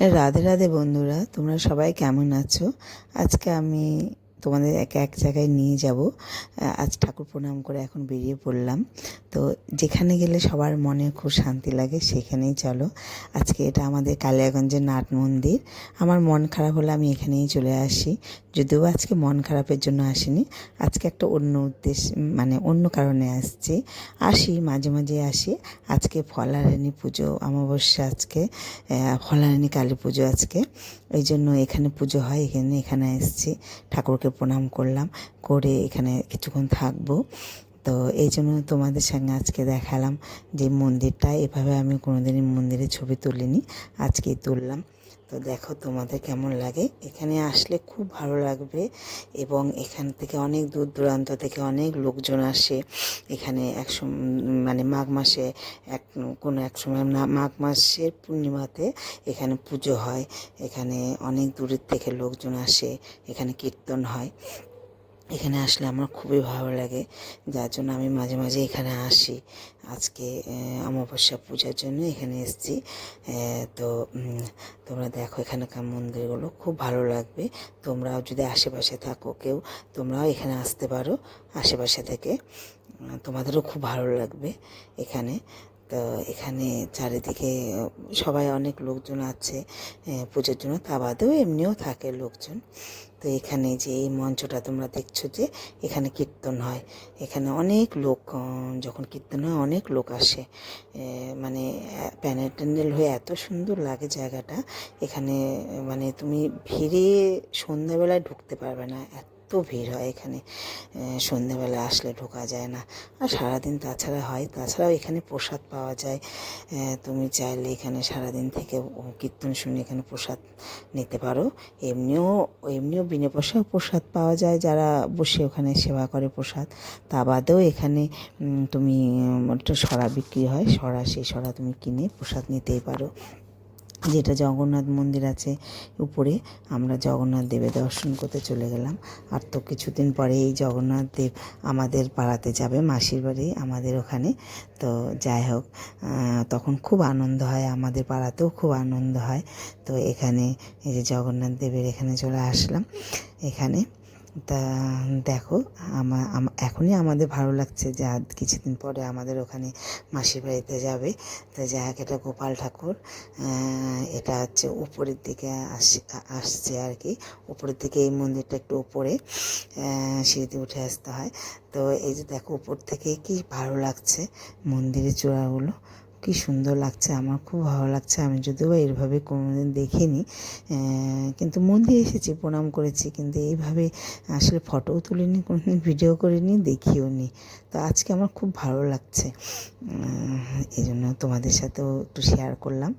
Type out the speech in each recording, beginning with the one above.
রাধে রাধে বন্ধুরা, তোমরা সবাই কেমন আছো? আজকে আমি তোমাদের এক জায়গায় নিয়ে যাব। আজ ঠাকুর প্রণাম করে এখন বেরিয়ে পড়লাম। তো যেখানে গেলে সবার মনে খুব শান্তি লাগে সেখানেই চলো। আজকে এটা আমাদের কালিয়াগঞ্জের নাট মন্দির। আমার মন খারাপ হলে আমি এখানেই চলে আসি, যদিও আজকে মন খারাপের জন্য আসিনি। আজকে একটা অন্য উদ্দেশ্য, মানে অন্য কারণে আসি, মাঝে মাঝে আসি। আজকে ফলারানী পুজো, অমাবস্যা আজকে, ফলারানী কালী পুজো আজকে, এই জন্য এখানে পুজো হয়। এখানে এসেছি, ঠাকুরকে প্রণাম করলাম, করে এখানে কিছুক্ষণ থাকবো। তো এই জন্য তোমাদের সঙ্গে আজকে দেখালাম যে মন্দিরটা, এভাবে আমি কোনোদিনই মন্দিরে ছবি তুলিনি, আজকেই তুললাম। তো দেখো তোমাদের কেমন লাগে। এখানে আসলে খুব ভালো লাগবে, এবং এখান থেকে অনেক দূর দূরান্ত থেকে অনেক লোকজন আসে এখানে। মানে মাঘ মাসে এক সময় না, মাঘ মাসের পূর্ণিমাতে এখানে পুজো হয়। এখানে অনেক দূরের থেকে লোকজন আসে, এখানে কীর্তন হয়। এখানে আসলে আমার খুবই ভালো লাগে, যার জন্য আমি মাঝে মাঝে এখানে আসি। আজকে অমাবস্যা পূজার জন্য এখানে এসেছি। তো তোমরা দেখো এখানকার মন্দিরগুলো খুব ভালো লাগবে। তোমরাও যদি আশেপাশে থাকো কেউ, তোমরাও এখানে আসতে পারো আশেপাশে থেকে, তোমাদেরও খুব ভালো লাগবে এখানে। তো এখানে চারিদিকে সবাই, অনেক লোকজন আছে পুজোর জন্য, তা বাদেও এমনিও থাকে লোকজন। তো এখানে যে এই মঞ্চটা তোমরা দেখছো, যে এখানে কীর্তন হয়, এখানে অনেক লোক, যখন কীর্তন হয় অনেক লোক আসে। মানে প্যান্ডেল ট্যান্ডেল হয়ে এত সুন্দর লাগে জায়গাটা। এখানে মানে তুমি ভিড়ে সন্ধ্যাবেলায় ঢুকতে পারবে না, এত ভিড় হয় এখানে। সন্ধ্যাবেলা আসলে ঢোকা যায় না। আর সারাদিন তাছাড়া হয়, তাছাড়াও এখানে প্রসাদ পাওয়া যায়। তুমি চাইলে এখানে সারাদিন থেকে কীর্তন শুনে এখানে প্রসাদ নিতে পারো। এমনিও এমনিও বিনা পয়সায় প্রসাদ পাওয়া যায়, যারা বসে ওখানে সেবা করে প্রসাদ। তা বাদেও এখানে তুমি একটা সরা বিক্রি হয়, সেই সরা তুমি কিনে প্রসাদ নিতেই পারো। যেটা জগন্নাথ মন্দির আছে উপরে, আমরা জগন্নাথ দেবের দর্শন করতে চলে গেলাম। আর তো কিছুদিন পরে এই জগন্নাথ দেব আমাদের পাড়াতে যাবে, মাসির বাড়ি আমাদের ওখানে। তো যাই হোক, তখন খুব আনন্দ হয়, আমাদের পাড়াতেও খুব আনন্দ হয়। তো এখানে এই যে জগন্নাথ দেবের এখানে চলে আসলাম এখানে। তা দেখো, এখনই আমাদের ভালো লাগছে যে আর কিছুদিন পরে আমাদের ওখানে মাসির বাড়িতে যাবে। তো যাই হোক, এটা গোপাল ঠাকুর। এটা হচ্ছে উপরের দিকে আসছে আর কি, উপরের দিকে এই মন্দিরটা একটু উপরে, সিঁড়িতে উঠে আসতে হয়। তো এই যে দেখো, উপর থেকে কি ভালো লাগছে মন্দিরের চূড়াগুলো, কি সুন্দর লাগছে, আমার খুব ভালো লাগছে। আমি যদিও এইভাবে কোনোদিন দেখিনি, কিন্তু মন্দিরে এসেছি, প্রণাম করেছি, কিন্তু এইভাবে আসলে ফটোও তুলিনি, কোনোদিন ভিডিও করিনি, দেখিও নি। তো আজকে আমার খুব ভালো লাগছে, এই জন্য তোমাদের সাথেও একটু শেয়ার করলাম।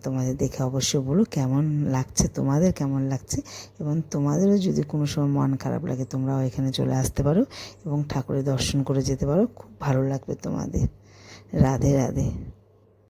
তোমাদের দেখে অবশ্যই বলো কেমন লাগছে, তোমাদের কেমন লাগছে। এবং তোমাদেরও যদি কোনো সময় মন খারাপ লাগে, তোমরাও এখানে চলে আসতে পারো এবং ঠাকুরের দর্শন করে যেতে পারো, খুব ভালো লাগবে তোমাদের। রাধে রাধে।